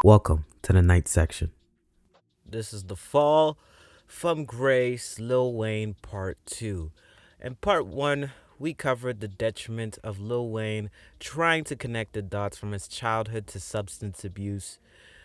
Welcome to the night section. This is The Fall from Grace, Lil Wayne Part 2. In Part 1, we covered the detriment of Lil Wayne trying to connect the dots from his childhood to substance abuse.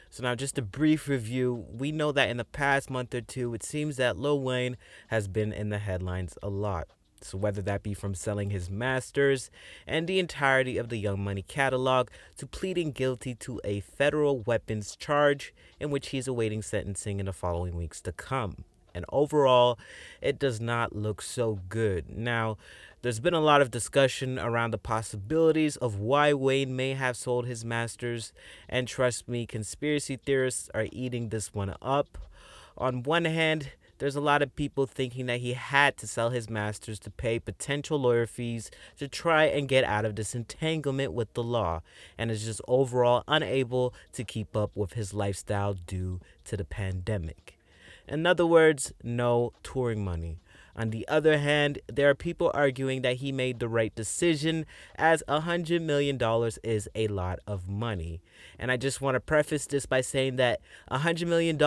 So, now just a brief review. We know that in the past month or two, it seems that Lil Wayne has been in the headlines a lot. So, whether that be from selling his masters and the entirety of the Young Money catalog to pleading guilty to a federal weapons charge in which he is awaiting sentencing in the following weeks to come. And overall, it does not look so good. Now, there's been a lot of discussion around the possibilities of why Wayne may have sold his masters, and trust me, conspiracy theorists are eating this one up. On one hand, there's a lot of people thinking that he had to sell his masters to pay potential lawyer fees to try and get out of this entanglement with the law, and is just overall unable to keep up with his lifestyle due to the pandemic. In other words, no touring money. On the other hand, there are people arguing that he made the right decision, as $100 million is a lot of money. And I just want to preface this by saying that $100 million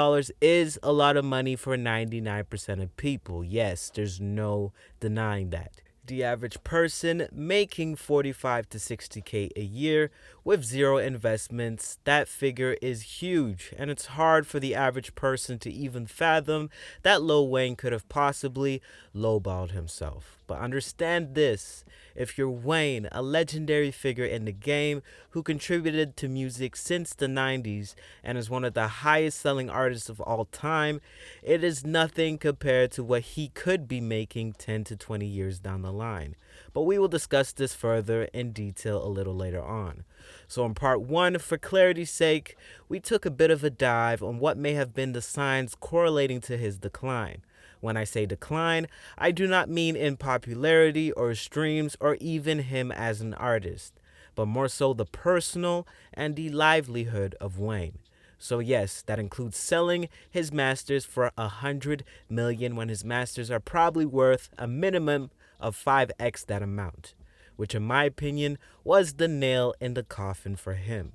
is a lot of money for 99% of people. Yes, there's no denying that. The average person making 45 to 60K a year with zero investments, that figure is huge, and it's hard for the average person to even fathom that Lil Wayne could have possibly lowballed himself. But understand this: if you're Wayne, a legendary figure in the game who contributed to music since the 90s and is one of the highest selling artists of all time, it is nothing compared to what he could be making 10 to 20 years down the line. But we will discuss this further in detail a little later on. So, in part one, for clarity's sake, we took a bit of a dive on what may have been the signs correlating to his decline. When I say decline, I do not mean in popularity or streams or even him as an artist, but more so the personal and the livelihood of Wayne. So yes, that includes selling his masters for $100 million when his masters are probably worth a minimum of 5x that amount, which in my opinion was the nail in the coffin for him.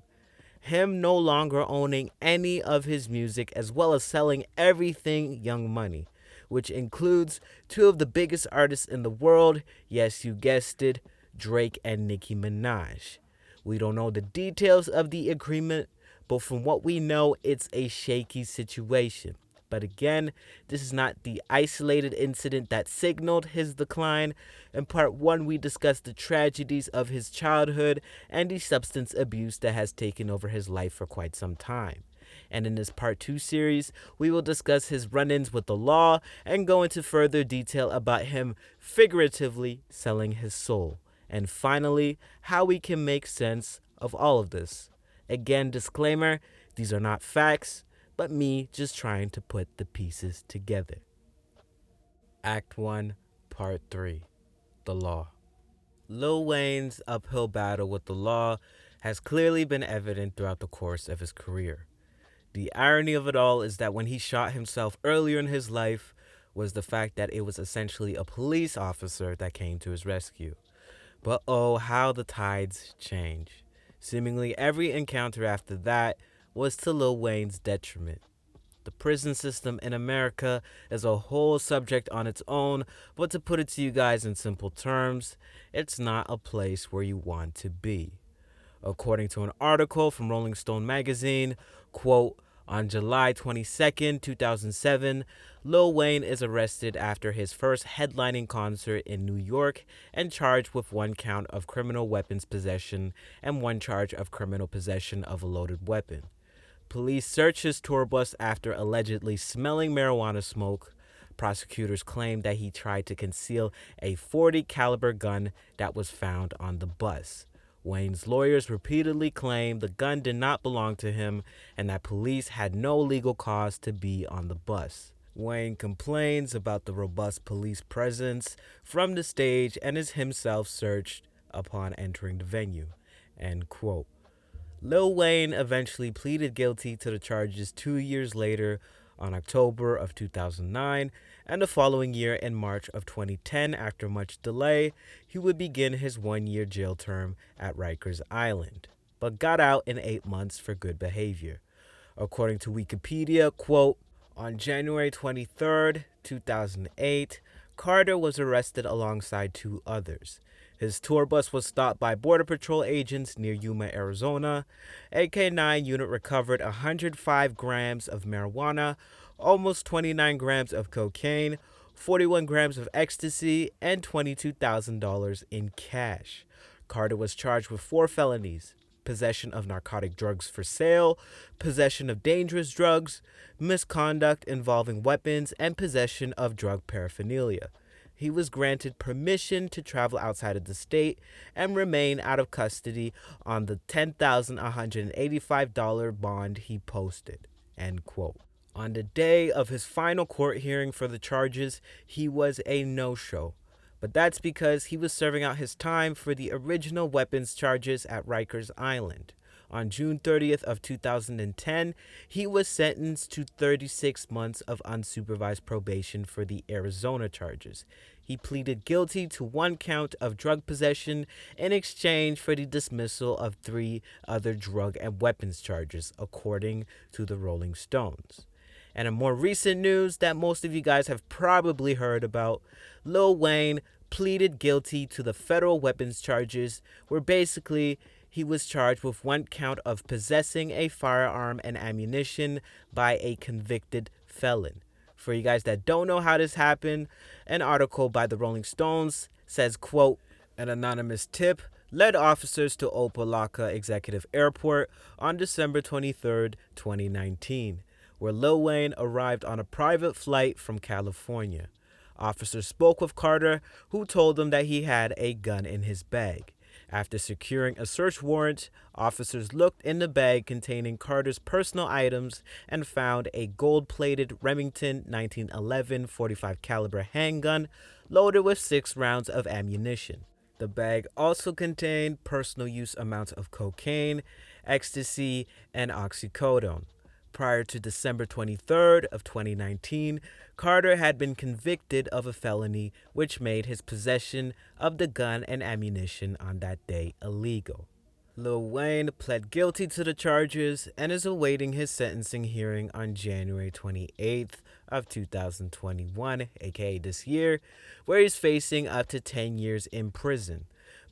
Him no longer owning any of his music, as well as selling everything Young Money, which includes two of the biggest artists in the world. Yes, you guessed it, Drake and Nicki Minaj. We don't know the details of the agreement, but from what we know, it's a shaky situation. But again, this is not the isolated incident that signaled his decline. In part one, we discussed the tragedies of his childhood and the substance abuse that has taken over his life for quite some time. And in this part two series, we will discuss his run ins with the law and go into further detail about him figuratively selling his soul. And finally, how we can make sense of all of this. Again, disclaimer: these are not facts, but me just trying to put the pieces together. Act 1, Part 3: The Law. Lil Wayne's uphill battle with the law has clearly been evident throughout the course of his career. The irony of it all is that when he shot himself earlier in his life was the fact that it was essentially a police officer that came to his rescue. But oh, how the tides change. Seemingly every encounter after that was to Lil Wayne's detriment. The prison system in America is a whole subject on its own, but to put it to you guys in simple terms, it's not a place where you want to be. According to an article from Rolling Stone magazine, quote, on July 22nd, 2007, Lil Wayne is arrested after his first headlining concert in New York and charged with one count of criminal weapons possession and one charge of criminal possession of a loaded weapon. Police searched his tour bus after allegedly smelling marijuana smoke. Prosecutors claimed that he tried to conceal a .40 caliber gun that was found on the bus. Wayne's lawyers repeatedly claimed the gun did not belong to him and that police had no legal cause to be on the bus. Wayne complains about the robust police presence from the stage and is himself searched upon entering the venue. End quote. Lil Wayne eventually pleaded guilty to the charges 2 years later on October of 2009, and the following year in March of 2010, after much delay, he would begin his 1 year jail term at Rikers Island, but got out in 8 months for good behavior. According to Wikipedia, quote, on January 23rd, 2008, Carter was arrested alongside two others. His tour bus was stopped by Border Patrol agents near Yuma, Arizona. A K-9 unit recovered 105 grams of marijuana, almost 29 grams of cocaine, 41 grams of ecstasy, and $22,000 in cash. Carter was charged with 4 felonies: possession of narcotic drugs for sale, possession of dangerous drugs, misconduct involving weapons, and possession of drug paraphernalia. He was granted permission to travel outside of the state and remain out of custody on the $10,185 bond he posted. End quote. On the day of his final court hearing for the charges, he was a no-show. But that's because he was serving out his time for the original weapons charges at Rikers Island. On June 30th of 2010, he was sentenced to 36 months of unsupervised probation for the Arizona charges. He pleaded guilty to 1 count of drug possession in exchange for the dismissal of 3 other drug and weapons charges, according to the Rolling Stones. And in more recent news that most of you guys have probably heard about, Lil Wayne pleaded guilty to the federal weapons charges, where basically he was charged with 1 count of possessing a firearm and ammunition by a convicted felon. For you guys that don't know how this happened, an article by the Rolling Stones says, quote, an anonymous tip led officers to Opa-locka Executive Airport on December 23, 2019. Where Lil Wayne arrived on a private flight from California. Officers spoke with Carter, who told them that he had a gun in his bag. After securing a search warrant, officers looked in the bag containing Carter's personal items and found a gold-plated Remington 1911 .45 caliber handgun loaded with 6 rounds of ammunition. The bag also contained personal use amounts of cocaine, ecstasy, and oxycodone. Prior to December 23rd of 2019, Carter had been convicted of a felony which made his possession of the gun and ammunition on that day illegal. Lil Wayne pled guilty to the charges and is awaiting his sentencing hearing on January 28th of 2021, aka this year, where he's facing up to 10 years in prison.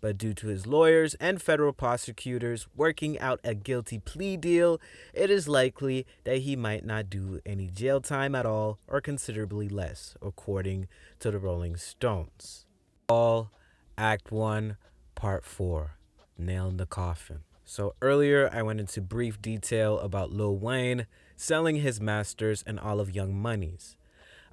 But due to his lawyers and federal prosecutors working out a guilty plea deal, it is likely that he might not do any jail time at all or considerably less, according to the Rolling Stones. All Act 1, Part 4, Nail in the Coffin. So earlier I went into brief detail about Lil Wayne selling his masters and all of Young Money's.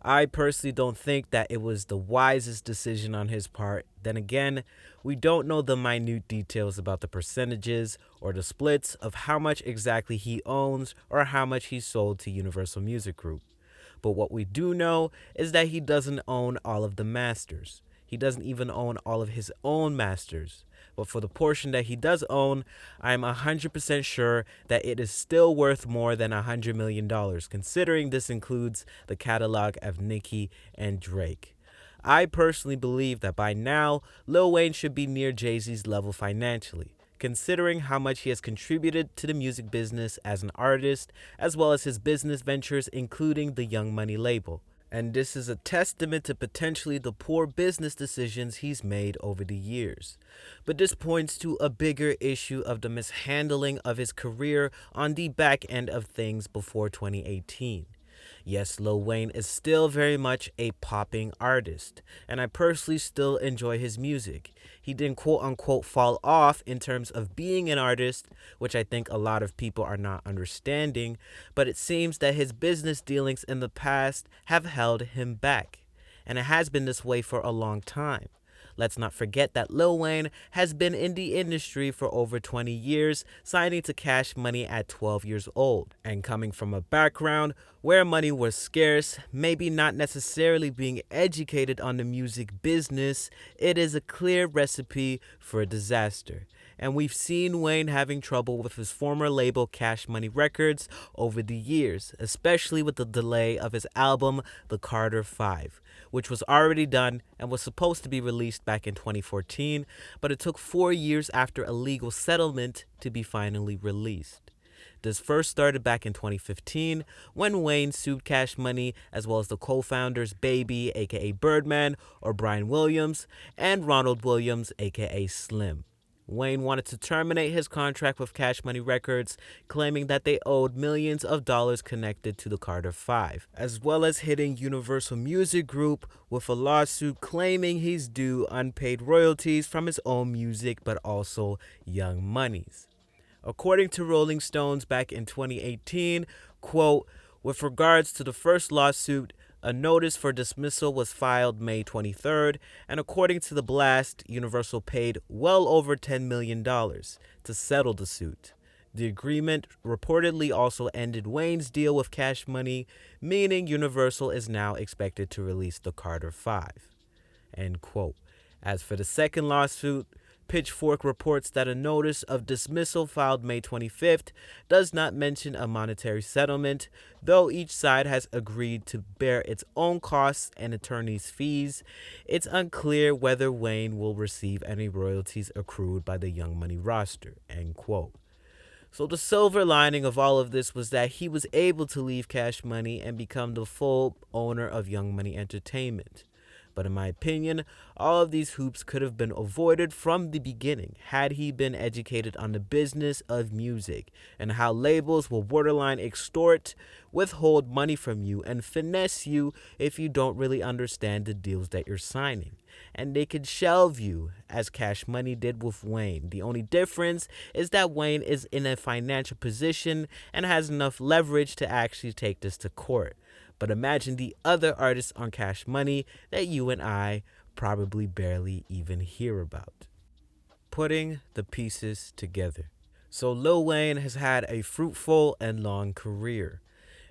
I personally don't think that it was the wisest decision on his part. Then again, we don't know the minute details about the percentages or the splits of how much exactly he owns or how much he sold to Universal Music Group. But what we do know is that he doesn't own all of the masters. He doesn't even own all of his own masters. But for the portion that he does own, I'm 100% sure that it is still worth more than $100 million, considering this includes the catalog of Nicki and Drake. I personally believe that by now, Lil Wayne should be near Jay-Z's level financially, considering how much he has contributed to the music business as an artist, as well as his business ventures, including the Young Money label. And this is a testament to potentially the poor business decisions he's made over the years. But this points to a bigger issue of the mishandling of his career on the back end of things before 2018. Yes, Lil Wayne is still very much a popping artist, and I personally still enjoy his music. He didn't quote-unquote fall off in terms of being an artist, which I think a lot of people are not understanding, but it seems that his business dealings in the past have held him back, and it has been this way for a long time. Let's not forget that Lil Wayne has been in the industry for over 20 years, signing to Cash Money at 12 years old. And coming from a background where money was scarce, maybe not necessarily being educated on the music business, it is a clear recipe for a disaster. And we've seen Wayne having trouble with his former label Cash Money Records over the years, especially with the delay of his album The Carter 5, which was already done and was supposed to be released back in 2014, but it took 4 years after a legal settlement to be finally released. This first started back in 2015 when Wayne sued Cash Money as well as the co-founders Baby, aka Birdman, or Brian Williams, and Ronald Williams, aka Slim. Wayne wanted to terminate his contract with Cash Money Records, claiming that they owed millions of dollars connected to the Carter Five, as well as hitting Universal Music Group with a lawsuit claiming he's due unpaid royalties from his own music but also Young Money's. According to Rolling Stones back in 2018, quote, with regards to the first lawsuit, a notice for dismissal was filed May 23rd, and according to The Blast, Universal paid well over $10 million to settle the suit. The agreement reportedly also ended Wayne's deal with Cash Money, meaning Universal is now expected to release the Carter Five. End quote. As for the second lawsuit, Pitchfork reports that a notice of dismissal filed May 25th does not mention a monetary settlement, though each side has agreed to bear its own costs and attorney's fees. It's unclear whether Wayne will receive any royalties accrued by the Young Money roster. End quote. So the silver lining of all of this was that he was able to leave Cash Money and become the full owner of Young Money Entertainment. But in my opinion, all of these hoops could have been avoided from the beginning had he been educated on the business of music and how labels will borderline extort, withhold money from you, and finesse you if you don't really understand the deals that you're signing. And they could shelve you, as Cash Money did with Wayne. The only difference is that Wayne is in a financial position and has enough leverage to actually take this to court. But imagine the other artists on Cash Money that you and I probably barely even hear about. Putting the pieces together. So Lil Wayne has had a fruitful and long career.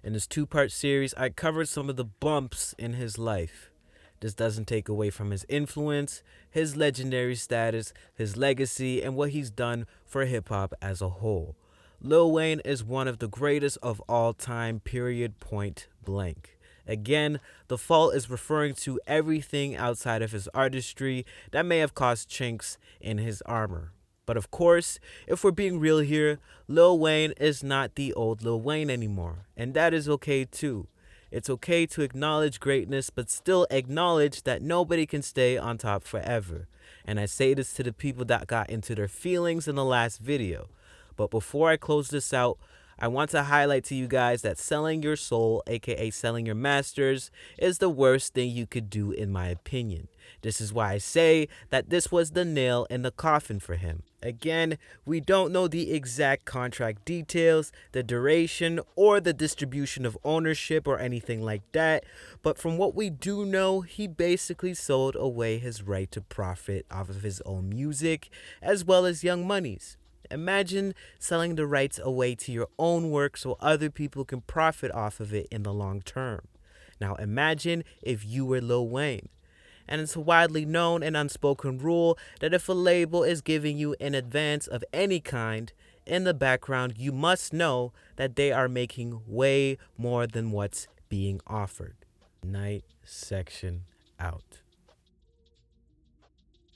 In this two-part series, I covered some of the bumps in his life. This doesn't take away from his influence, his legendary status, his legacy, and what he's done for hip-hop as a whole. Lil Wayne is one of the greatest of all time, period, point blank. Again, the fault is referring to everything outside of his artistry that may have caused chinks in his armor. But of course, if we're being real here, Lil Wayne is not the old Lil Wayne anymore, and that is okay too. It's okay to acknowledge greatness, but still acknowledge that nobody can stay on top forever. And I say this to the people that got into their feelings in the last video. But before I close this out, I want to highlight to you guys that selling your soul, aka selling your masters, is the worst thing you could do in my opinion. This is why I say that this was the nail in the coffin for him. Again, we don't know the exact contract details, the duration, or the distribution of ownership or anything like that, but from what we do know, he basically sold away his right to profit off of his own music, as well as Young Money's. Imagine selling the rights away to your own work so other people can profit off of it in the long term. Now imagine if you were Lil Wayne. And it's a widely known and unspoken rule that if a label is giving you an advance of any kind, in the background you must know that they are making way more than what's being offered. Night section out.